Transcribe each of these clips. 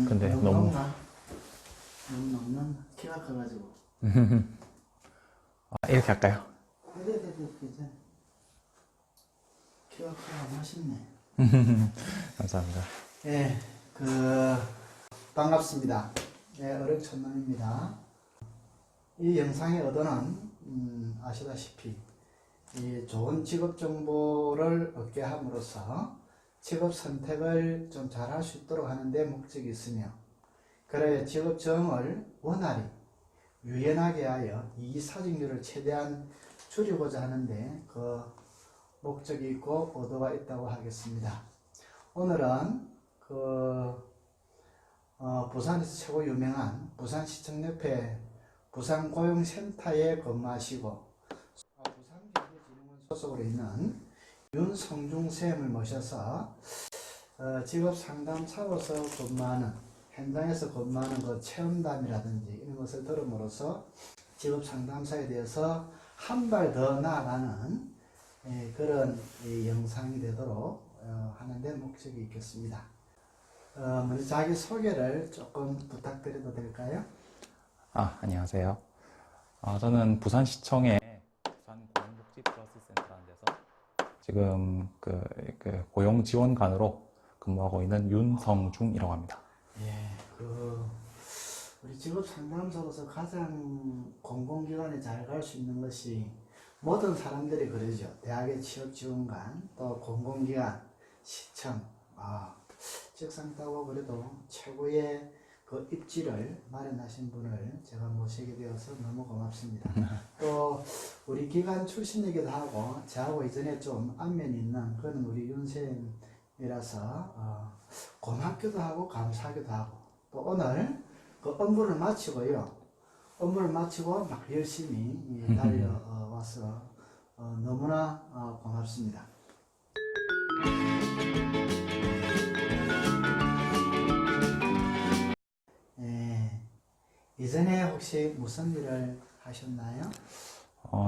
근데 너무 너무 넘는 키가 커가지고. 이렇게 할까요? 네네네, 괜찮아. 키가 커가 멋있네. 감사합니다. 예, 반갑습니다. 예, 어령천남입니다. 이 영상의 의도는, 아시다시피, 이 좋은 직업 정보를 얻게 함으로써 직업 선택을 좀 잘 할 수 있도록 하는 데 목적이 있으며, 그래 직업 정을 원활히 유연하게 하여 이사직률을 최대한 줄이고자 하는데 그 목적이 있고 의도가 있다고 하겠습니다. 오늘은 부산에서 최고 유명한 부산시청 옆에 부산고용센터에 근무하시고 부산경제진흥원 소속으로 있는 윤성중 쌤을 모셔서 직업상담사로서 근무하는, 현장에서 근무하는 그 체험담이라든지 이런 것을 들음으로써 직업상담사에 대해서 한 발 더 나아가는 그런 영상이 되도록 하는 데 목적이 있겠습니다. 먼저 자기 소개를 조금 부탁드려도 될까요? 안녕하세요. 저는 부산시청의 부산고용복지플러스센터라는 데서 지금 그 고용지원관으로 근무하고 있는 윤성중이라고 합니다. 예, 우리 직업 상담사로서 가장 공공기관에 잘 갈 수 있는 것이 모든 사람들이 그러죠. 대학의 취업지원관, 또 공공기관, 시청, 직상 따고 그래도 최고의 그 입지를 마련하신 분을 제가 모시게 되어서 너무 고맙습니다. 또 우리 기관 출신이기도 하고 저하고 이전에 좀 안면이 있는 그런 우리 윤쌤이라서 고맙기도 하고 감사하기도 하고, 또 오늘 그 업무를 마치고요. 업무를 마치고 막 열심히 달려와서 너무나 고맙습니다. 이전에 혹시 무슨 일을 하셨나요?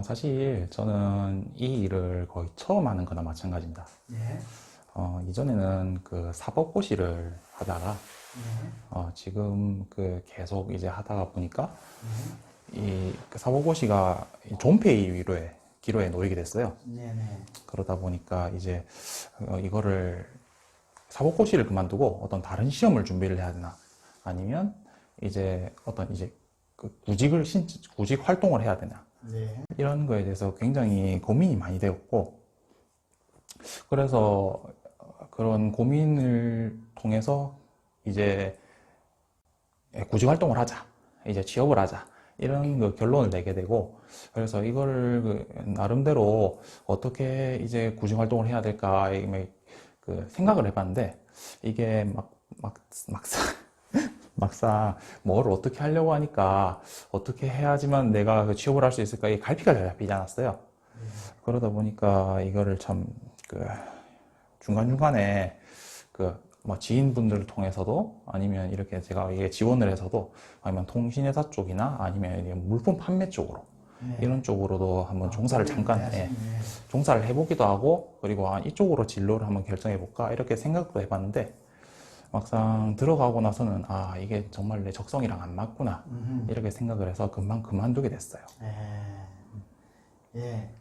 사실 저는 이 일을 거의 처음 하는 거나 마찬가지입니다. 네. 이전에는 그 사법고시를 하다가 네. 지금 계속 이제 하다가 보니까 이 사법고시가 존페이 기로에 놓이게 됐어요. 네네. 그러다 보니까 이제 이거를 사법고시를 그만두고 어떤 다른 시험을 준비를 해야 되나, 아니면 이제 구직 활동을 해야 되나, 네. 이런 거에 대해서 굉장히 고민이 많이 되었고, 그래서 그런 고민을 통해서 이제 구직 활동을 하자, 이제 취업을 하자, 이런 그 결론을 내게 되고, 그래서 이거를 나름대로 어떻게 이제 구직 활동을 해야 될까 생각을 해봤는데, 이게 막상 뭘 어떻게 하려고 하니까 어떻게 해야지만 내가 취업을 할 수 있을까, 이게 갈피가 잘 잡히지 않았어요. 그러다 보니까 이거를 참 중간중간에 지인분들을 통해서도, 아니면 이렇게 제가 이게 지원을 해서도, 아니면 통신회사 쪽이나 아니면 물품 판매 쪽으로, 이런 쪽으로도 한번 종사를 잠깐 종사를 해보기도 하고, 그리고 이쪽으로 진로를 한번 결정해볼까, 이렇게 생각도 해봤는데, 막상 들어가고 나서는 이게 정말 내 적성이랑 안 맞구나, 이렇게 생각을 해서 금방 그만두게 됐어요.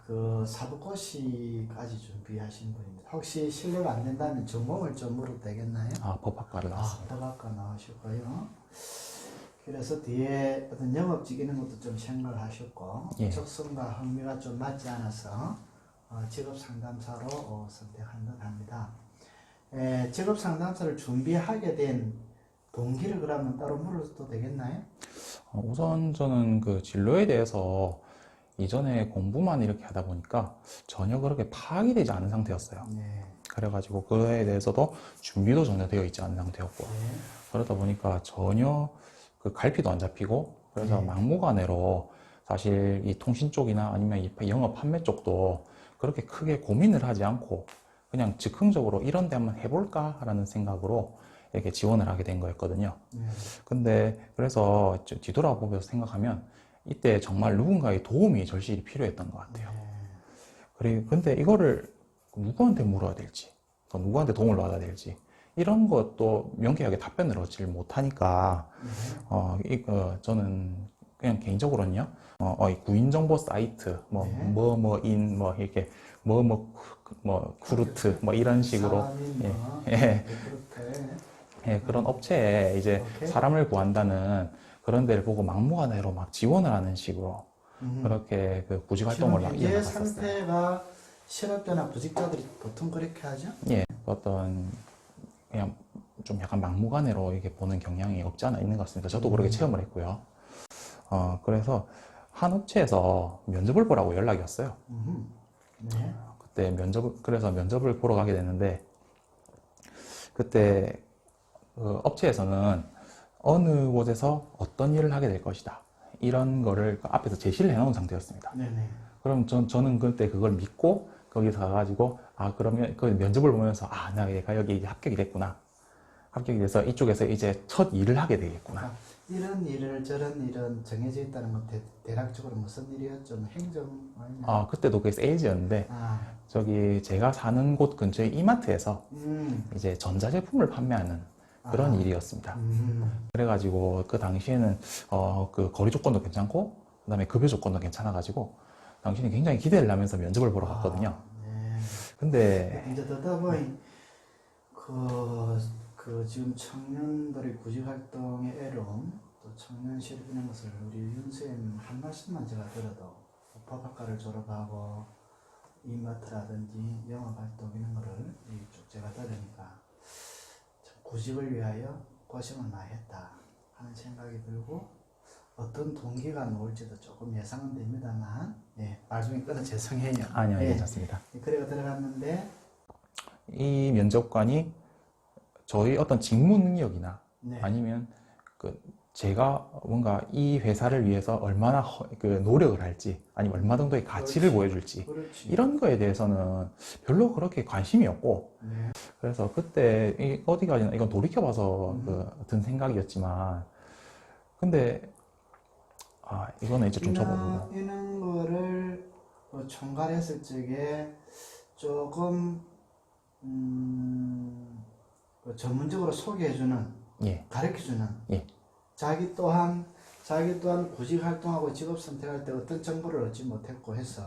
그 사법고시까지 준비하신 분입니다. 혹시 실례가 안 된다면 전공을 좀 물어도 되겠나요? 법학과를 나왔습니다. 법학과 나오셨고요. 그래서 뒤에 어떤 영업직 이런 것도 좀 생각을 하셨고, 적성과 흥미가 좀 맞지 않아서 직업 상담사로 선택한 듯 합니다. 직업 상담사를 준비하게 된 동기를 그러면 따로 물어도 되겠나요? 우선 저는 그 진로에 대해서 이전에 공부만 이렇게 하다 보니까 전혀 그렇게 파악이 되지 않은 상태였어요. 그래가지고 그에 대해서도 준비도 전혀 되어 있지 않은 상태였고, 그러다 보니까 전혀 그 갈피도 안 잡히고, 그래서 막무가내로 사실 이 통신 쪽이나 아니면 이 영업 판매 쪽도 그렇게 크게 고민을 하지 않고 그냥 즉흥적으로 이런 데 한번 해볼까 라는 생각으로 이렇게 지원을 하게 된 거였거든요. 근데 그래서 뒤돌아보면서 생각하면 이때 정말 누군가의 도움이 절실히 필요했던 것 같아요. 근데 이거를 누구한테 물어야 될지, 또 누구한테 도움을 받아야 될지, 이런 것도 명쾌하게 답변을 얻질 못하니까, 저는 그냥 개인적으로는요, 이 구인정보 사이트, 이렇게, 쿠르트, 이런 식으로, 그런 업체에 이제 사람을 구한다는 그런 데를 보고 막무가내로 막 지원을 하는 식으로, 그렇게 그 구직 활동을 막 지금 현재 이어나갔었어요. 상태가 실업자나 구직자들이 보통 그렇게 하죠? 예, 그냥 좀 약간 막무가내로 이렇게 보는 경향이 없지 않아 있는 것 같습니다. 저도 그렇게 체험을 했고요. 그래서 한 업체에서 면접을 보라고 연락이 왔어요. 네. 그때 그래서 면접을 보러 가게 됐는데, 그때 그 업체에서는 어느 곳에서 어떤 일을 하게 될 것이다, 이런 거를 그 앞에서 제시를 해놓은 상태였습니다. 네네. 그럼 저는 그때 그걸 믿고 거기서 가가지고, 그러면 그 면접을 보면서, 내가 여기 이제 합격이 됐구나. 합격이 돼서 이쪽에서 이제 첫 일을 하게 되겠구나. 이런 일을 저런 일은 정해져 있다는 건 대략적으로 무슨 일이었죠? 뭐 행정 아니면 그때도 그게 세일즈였는데, 저기 제가 사는 곳 근처에 이마트에서 이제 전자제품을 판매하는 그런 일이었습니다. 그래가지고 그 당시에는 그 거리 조건도 괜찮고, 그다음에 급여 조건도 괜찮아가지고 당신이 굉장히 기대를 하면서 면접을 보러 갔거든요. 네. 근데 이제 듣다 보니 그 지금 청년들의 구직 활동의 애로움, 또 청년 실업 이런 것을 우리 윤 선생님 한 말씀만 제가 들어도 법학과를 졸업하고 이마트라든지 영업 활동 이런 거를 쭉 제가 들으니까 참 구직을 위하여 고생을 많이 했다 하는 생각이 들고, 어떤 동기가 나올지도 조금 예상은 됩니다만, 말씀이 끊어 죄송해요. 아니요, 괜찮습니다. 그래가 들어갔는데 이 면접관이 저희 어떤 직무 능력이나 아니면 제가 뭔가 이 회사를 위해서 얼마나 노력을 할지, 아니면 얼마 정도의 가치를 보여줄지, 이런 거에 대해서는 별로 그렇게 관심이 없고, 그래서 그때 어디 가지나 이건 돌이켜봐서 든 생각이었지만, 근데 이거는 이제 좀 접어보고 이런 거를 총괄했을 적에 조금 전문적으로 소개해주는, 가르쳐주는, 자기 또한 구직 활동하고 직업 선택할 때 어떤 정보를 얻지 못했고 해서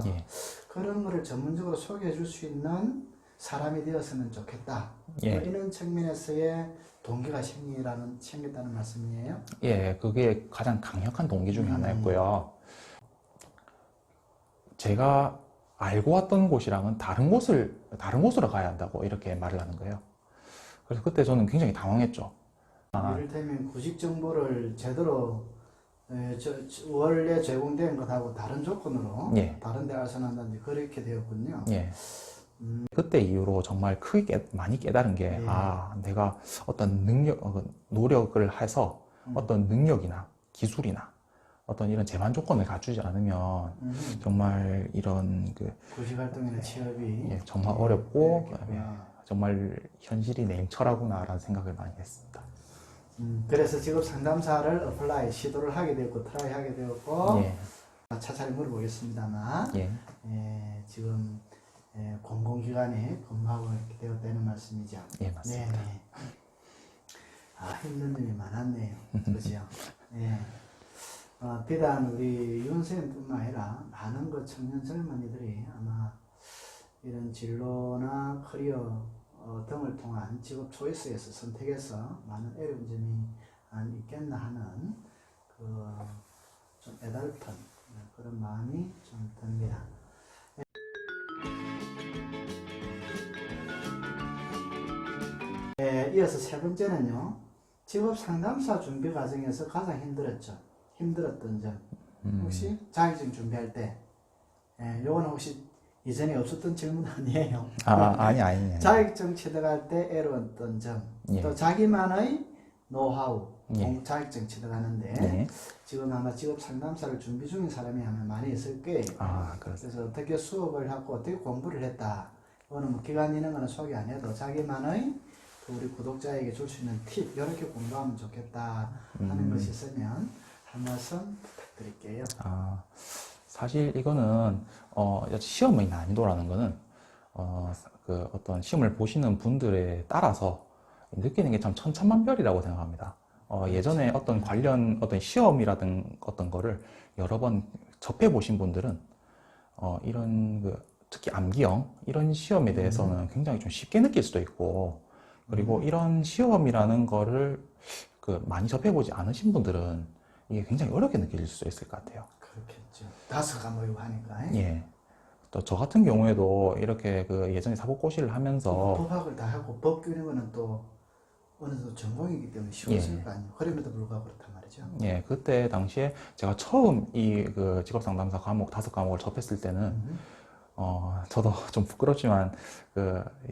그런 거를 전문적으로 소개해줄 수 있는 사람이 되었으면 좋겠다. 이런 측면에서의 동기가 생겼다는 말씀이에요? 그게 가장 강력한 동기 중에 하나였고요. 제가 알고 왔던 곳이랑은 다른 곳으로 가야 한다고 이렇게 말을 하는 거예요. 그래서 그때 저는 굉장히 당황했죠. 이를테면 구직 정보를 제대로 원래 제공된 것하고 다른 조건으로 다른 데 알선한다든지 그렇게 되었군요. 그때 이후로 정말 크게 많이 깨달은 게, 내가 어떤 노력을 해서 어떤 능력이나 기술이나 어떤 이런 제반 조건을 갖추지 않으면 정말 이런 구직 활동이나 취업이 정말 어렵고, 그다음에 정말 현실이 냉철하구나라는 생각을 많이 했습니다. 그래서 직업 상담사를 시도를 하게 되었고 트라이 하게 되었고, 차차히 물어보겠습니다만, 지금 공공기관에 근무하고 이렇게 되었다는 말씀이죠. 맞습니다. 힘든 일이 많았네요. 그죠? 비단 우리 윤 선생님뿐만 아니라 많은 청년 젊은이들이 아마 이런 진로나 커리어 등을 통한 직업 초이스에서 선택해서 많은 어려운 점이 있겠나 하는 좀 애달픈 그런 마음이 좀 듭니다. 이어서 세 번째는요, 직업 상담사 준비 과정에서 가장 힘들었던 점, 혹시 자격증 준비할 때, 요거는 혹시 이전에 없었던 질문 아니에요? 아니. 자격증 취득할 때 애로웠던 점, 또 자기만의 노하우, 자격증 취득하는데, 지금 아마 직업 상담사를 준비 중인 사람이 아마 많이 있을 거예요. 그래서 어떻게 수업을 하고 어떻게 공부를 했다, 이거는 뭐 기간 있는 거는 소개 안 해도 자기만의 우리 구독자에게 줄 수 있는 팁, 이렇게 공부하면 좋겠다 하는 것이 있으면 한 말씀 부탁드릴게요. 사실 이거는 시험의 난이도라는 거는 어떤 시험을 보시는 분들에 따라서 느끼는 게 참 천차만별이라고 생각합니다. 예전에 어떤 관련 어떤 시험이라든 어떤 거를 여러 번 접해 보신 분들은 이런 특히 암기형 이런 시험에 대해서는 굉장히 좀 쉽게 느낄 수도 있고, 그리고 이런 시험이라는 거를 많이 접해보지 않으신 분들은 이게 굉장히 어렵게 느낄 수 있을 것 같아요. 그렇겠죠. 5과목이고 하니까. 예. 또 저 같은 경우에도 이렇게 예전에 사법고시를 하면서 법학을 다 하고 법 이런 거는 또 어느 정도 전공이기 때문에 쉬웠을 거 아니에요. 그럼에도 불구하고 그렇단 말이죠. 예, 그때 당시에 제가 처음 이 직업상담사 과목 5과목을 접했을 때는 저도 좀 부끄럽지만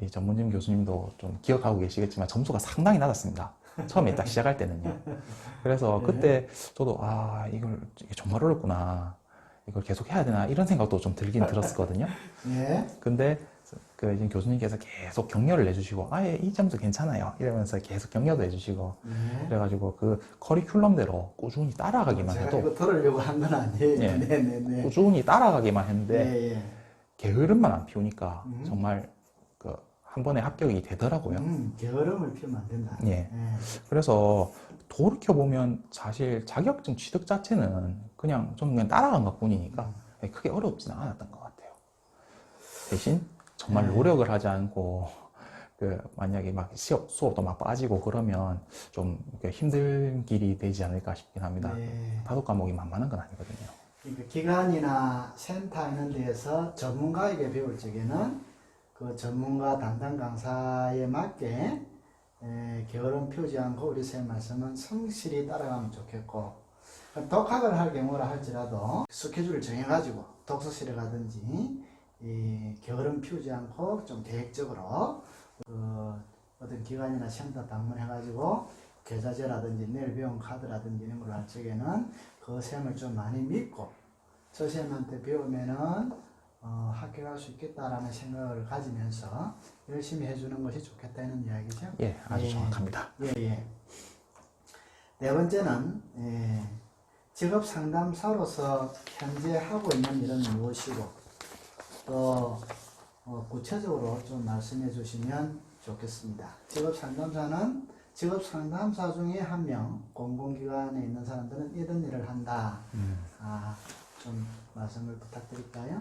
이 전문진 교수님도 좀 기억하고 계시겠지만 점수가 상당히 낮았습니다. 처음에 딱 시작할 때는요. 그래서 그때 저도 이게 정말 어렵구나. 이걸 계속 해야 되나 이런 생각도 좀 들긴 들었거든요. 예. 근데 이제 교수님께서 계속 격려를 해주시고 아예 이 점수 괜찮아요 이러면서 계속 격려도 해주시고 그래가지고 커리큘럼대로 꾸준히 따라가기만 제가 해도 이거 들으려고 한 건 아니에요. 예. 네네네. 꾸준히 따라가기만 했는데 예, 예. 게으름만 안 피우니까 정말 한 번에 합격이 되더라고요. 게으름을 피우면 안 된다. 예. 그래서 돌이켜보면 사실 자격증 취득 자체는 저는 그냥 따라간 것 뿐이니까 크게 어렵지는 않았던 것 같아요. 대신 정말 노력을 하지 않고 만약에 막 수업도 막 빠지고 그러면 좀 힘든 길이 되지 않을까 싶긴 합니다. 네. 5과목이 만만한 건 아니거든요. 그러니까 기관이나 센터 이런 데에서 전문가에게 배울 적에는 그 전문가 담당 강사에 맞게 게으름 피우지 않고 우리 선생님 말씀은 성실히 따라가면 좋겠고, 독학을 할 경우라 할지라도 스케줄을 정해가지고 독서실에 가든지 게으름 피우지 않고 좀 계획적으로 어떤 기관이나 센터 방문해가지고 계좌제라든지 내일 배운 카드라든지 이런 걸 할 적에는 그 쌤을 좀 많이 믿고 저 쌤한테 배우면은 합격할 수 있겠다라는 생각을 가지면서 열심히 해주는 것이 좋겠다는 이야기죠. 예, 아주 정확합니다. 예. 네 번째는 직업 상담사로서 현재 하고 있는 일은 무엇이고 또 구체적으로 좀 말씀해 주시면 좋겠습니다. 직업 상담사는 직업 상담사 중에 한 명, 공공기관에 있는 사람들은 이런 일을 한다. 좀 말씀을 부탁드릴까요?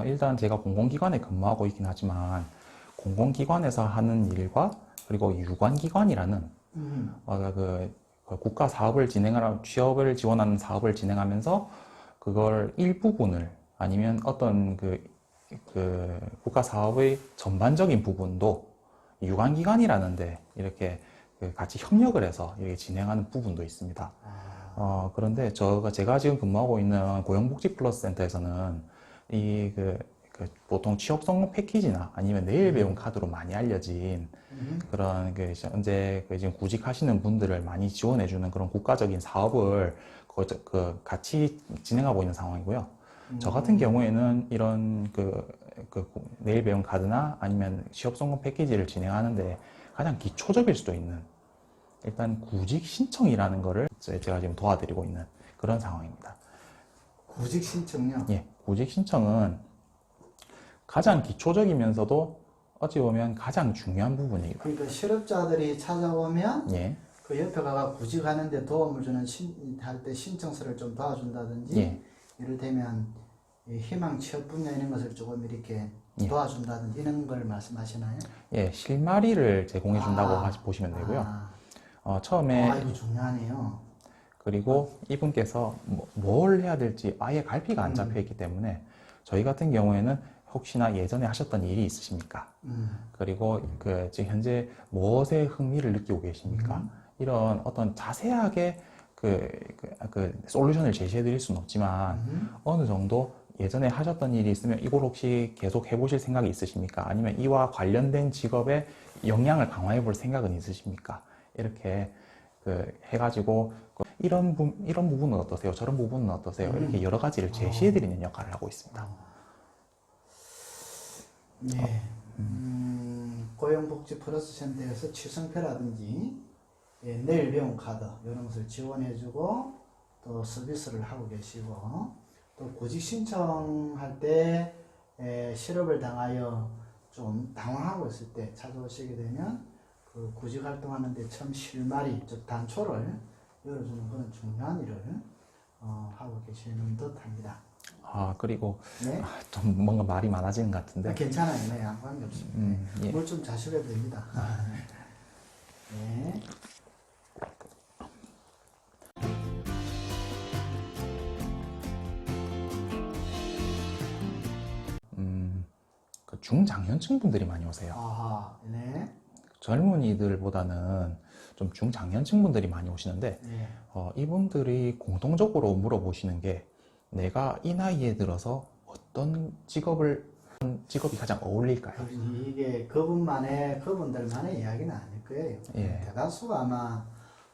일단 제가 공공기관에 근무하고 있긴 하지만 공공기관에서 하는 일과 그리고 유관기관이라는 국가 사업을 진행하는 취업을 지원하는 사업을 진행하면서 그걸 일부분을 아니면 어떤 국가 사업의 전반적인 부분도 유관기관이라는데 이렇게 같이 협력을 해서 이렇게 진행하는 부분도 있습니다. 그런데 제가 지금 근무하고 있는 고용복지플러스센터에서는 보통 취업 성공 패키지나 아니면 내일 배움 카드로 많이 알려진 그런 현재 지금 구직하시는 분들을 많이 지원해주는 그런 국가적인 사업을 같이 진행하고 있는 상황이고요. 저 같은 경우에는 이런 내일 배움 카드나 아니면 취업 성공 패키지를 진행하는데 가장 기초적일 수도 있는 일단 구직 신청이라는 거를 제가 지금 도와드리고 있는 그런 상황입니다. 구직 신청요? 예, 구직 신청은 가장 기초적이면서도 어찌 보면 가장 중요한 부분이에요. 그러니까 실업자들이 찾아오면 예. 그 옆에 가가 구직하는데 도움을 주는 할 때 신청서를 좀 도와준다든지 예. 이를테면 희망 취업 분야 이런 것을 조금 이렇게 도와준다든지 이런 걸 말씀하시나요? 예, 실마리를 제공해 준다고 보시면 되고요. 처음에 이거 중요하네요. 그리고 이분께서 뭘 해야 될지 아예 갈피가 안 잡혀 있기 때문에 저희 같은 경우에는 혹시나 예전에 하셨던 일이 있으십니까? 그리고 지금 현재 무엇에 흥미를 느끼고 계십니까? 이런 어떤 자세하게 솔루션을 제시해 드릴 수는 없지만 어느 정도 예전에 하셨던 일이 있으면 이걸 혹시 계속 해보실 생각이 있으십니까? 아니면 이와 관련된 직업에 역량을 강화해 볼 생각은 있으십니까? 이렇게 해가지고 이런 부분은 어떠세요? 저런 부분은 어떠세요? 이렇게 여러 가지를 제시해 드리는 역할을 하고 있습니다. 네. 고용복지 플러스 센터에서 취승표라든지 내일 배움 카드 이런 것을 지원해주고 또 서비스를 하고 계시고 또 구직 신청할 때 실업을 당하여 좀 당황하고 있을 때 찾아오시게 되면 그 그 구직 활동하는데 참 실마리, 즉 단초를 열어주는 그런 중요한 일을 하고 계시는 듯합니다. 아, 그리고 네, 좀 뭔가 말이 많아지는 것 같은데. 괜찮아요. 네, 아무 관계 없습니다. 예. 물 좀 자셔도 됩니다. 네. 그 중장년층 분들이 많이 오세요. 아하, 네. 젊은이들보다는 좀 중장년층 분들이 많이 오시는데, 네. 이분들이 공통적으로 물어보시는 게, 내가 이 나이에 들어서 어떤 직업이 가장 어울릴까요? 이게 그분들만의 이야기는 아닐 거예요. 예. 대다수가 아마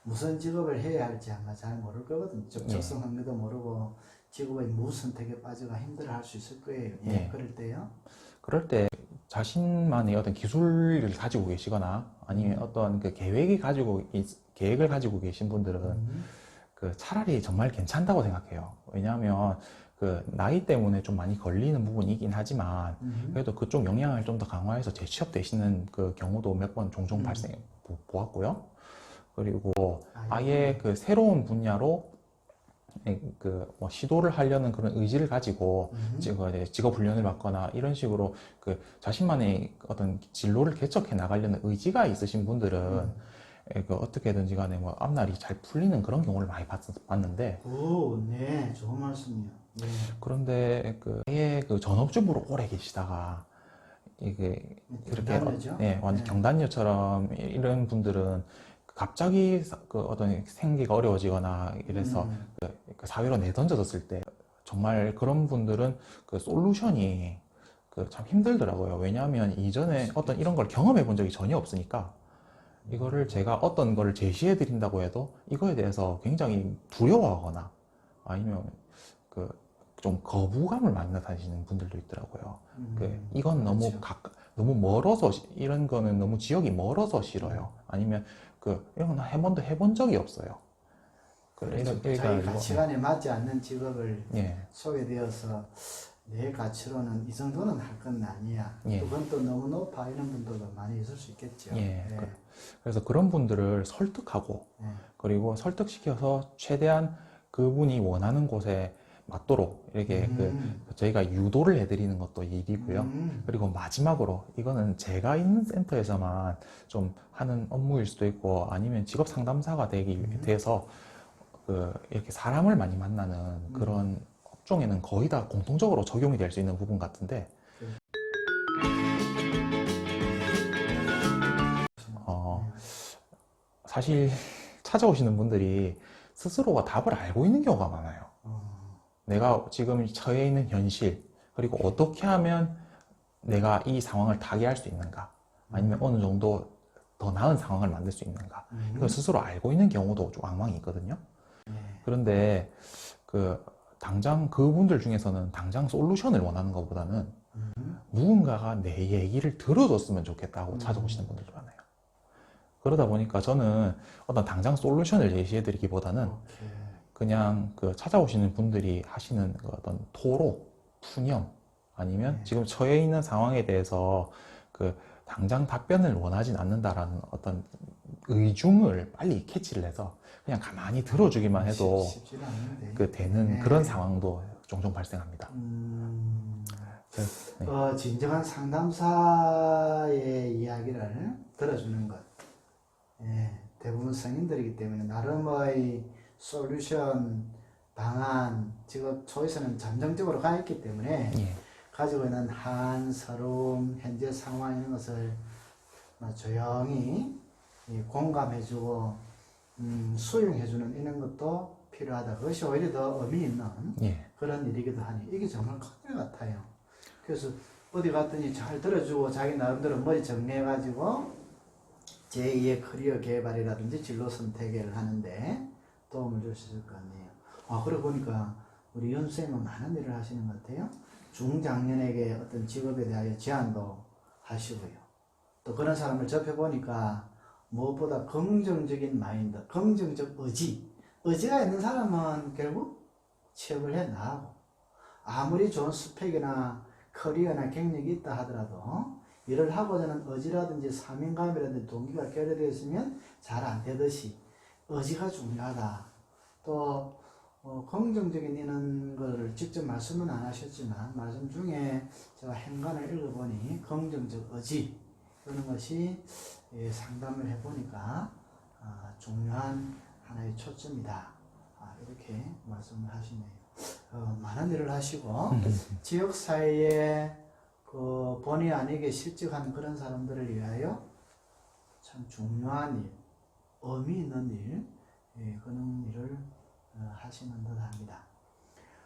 무슨 직업을 해야 할지 아마 잘 모를 거거든요. 적성한지도 모르고 직업의 무선택에 빠져가 힘들어 할 수 있을 거예요. 예. 그럴 때요. 그럴 때 자신만의 어떤 기술을 가지고 계시거나 아니면 어떤 그 계획을 가지고 계신 분들은 그 차라리 정말 괜찮다고 생각해요. 왜냐하면 그 나이 때문에 좀 많이 걸리는 부분이긴 하지만 그래도 그쪽 영향을 좀 더 강화해서 재취업 되시는 그 경우도 몇 번 종종 보았고요. 그리고 아예 그 새로운 분야로 뭐 시도를 하려는 그런 의지를 가지고 직업 훈련을 받거나 이런 식으로 그 자신만의 어떤 진로를 개척해 나가려는 의지가 있으신 분들은 그 어떻게든지 간에 뭐 앞날이 잘 풀리는 그런 경우를 많이 봤는데. 오, 네, 좋은 말씀이요. 네. 그런데 아예 그 전업주부로 오래 계시다가 이게 이렇게 경단녀죠? 완전 네. 경단녀처럼 이런 분들은 갑자기 그 어떤 생계가 어려워지거나 이래서 그 사회로 내던져졌을 때 정말 그런 분들은 그 솔루션이 그 참 힘들더라고요. 왜냐하면 이전에 어떤 이런 걸 경험해 본 적이 전혀 없으니까 이거를 제가 어떤 거를 제시해 드린다고 해도 이거에 대해서 굉장히 두려워하거나 아니면 그 좀 거부감을 많이 나타내시는 분들도 있더라고요. 이건 너무 그렇죠. 너무 멀어서 이런 거는 너무 지역이 멀어서 싫어요. 아니면 이런 건 한 번도 해본 적이 없어요. 그렇죠. 자기 가치관에 맞지 않는 직업을 소개되어서 내 가치로는 이 정도는 할 건 아니야. 그건 또 너무 높아 이런 분들도 많이 있을 수 있겠죠. 그래서 그런 분들을 설득하고 그리고 설득시켜서 최대한 그분이 원하는 곳에 맞도록 이렇게 저희가 유도를 해드리는 것도 일이고요. 그리고 마지막으로 이거는 제가 있는 센터에서만 좀 하는 업무일 수도 있고 아니면 직업 상담사가 돼서 이렇게 사람을 많이 만나는 그런 업종에는 거의 다 공통적으로 적용이 될 수 있는 부분 같은데 사실 찾아오시는 분들이 스스로가 답을 알고 있는 경우가 많아요. 내가 지금 처해 있는 현실 그리고 어떻게 하면 내가 이 상황을 타개할 수 있는가 아니면 어느 정도 더 나은 상황을 만들 수 있는가 이걸 스스로 알고 있는 경우도 좀 왕왕이 있거든요. 그런데 당장 그분들 중에서는 당장 솔루션을 원하는 것보다는 누군가가 내 얘기를 들어줬으면 좋겠다고 찾아오시는 분들도 많아요. 그러다 보니까 저는 어떤 당장 솔루션을 제시해 드리기보다는 그냥 찾아오시는 분들이 하시는 어떤 토로, 푸념, 아니면 지금 처해 있는 상황에 대해서 당장 답변을 원하진 않는다라는 어떤 의중을 빨리 캐치를 해서 그냥 가만히 들어주기만 해도 되는 그런 상황도 종종 발생합니다. 진정한 상담사의 이야기를 들어주는 것. 대부분 성인들이기 때문에 나름의 솔루션, 방안, 직업 초이스는 잠정적으로 가 있기 때문에 가지고 있는 한서름, 현재 상황 이런 것을 조용히 공감해주고 수용해주는 이런 것도 필요하다. 그것이 오히려 더 의미 있는 그런 일이기도 하니 이게 정말 큰 일 같아요. 그래서 어디 갔더니 잘 들어주고 자기 나름대로 머리 정리해가지고 제2의 커리어 개발이라든지 진로 선택을 하는데 도움을 줄 수 있을 것 같네요. 그러고 보니까 우리 윤쌤은 많은 일을 하시는 것 같아요. 중장년에게 어떤 직업에 대하여 제안도 하시고요. 또 그런 사람을 접해보니까 무엇보다 긍정적인 마인드, 긍정적 의지가 있는 사람은 결국 취업을 해 나가고 아무리 좋은 스펙이나 커리어나 경력이 있다 하더라도 일을 하고자는 의지라든지 사명감이라든지 동기가 결여되어 있으면 잘 안 되듯이 의지가 중요하다. 또 긍정적인 이런 거를 직접 말씀은 안 하셨지만 말씀 중에 제가 행간을 읽어보니 긍정적 의지 이런 것이 상담을 해보니까 중요한 하나의 초점이다. 이렇게 말씀을 하시네요. 많은 일을 하시고 지역사회에 그 본의 아니게 실직한 그런 사람들을 위하여 참 중요한 일, 의미 있는 일, 그런 일을 하시는 듯 합니다.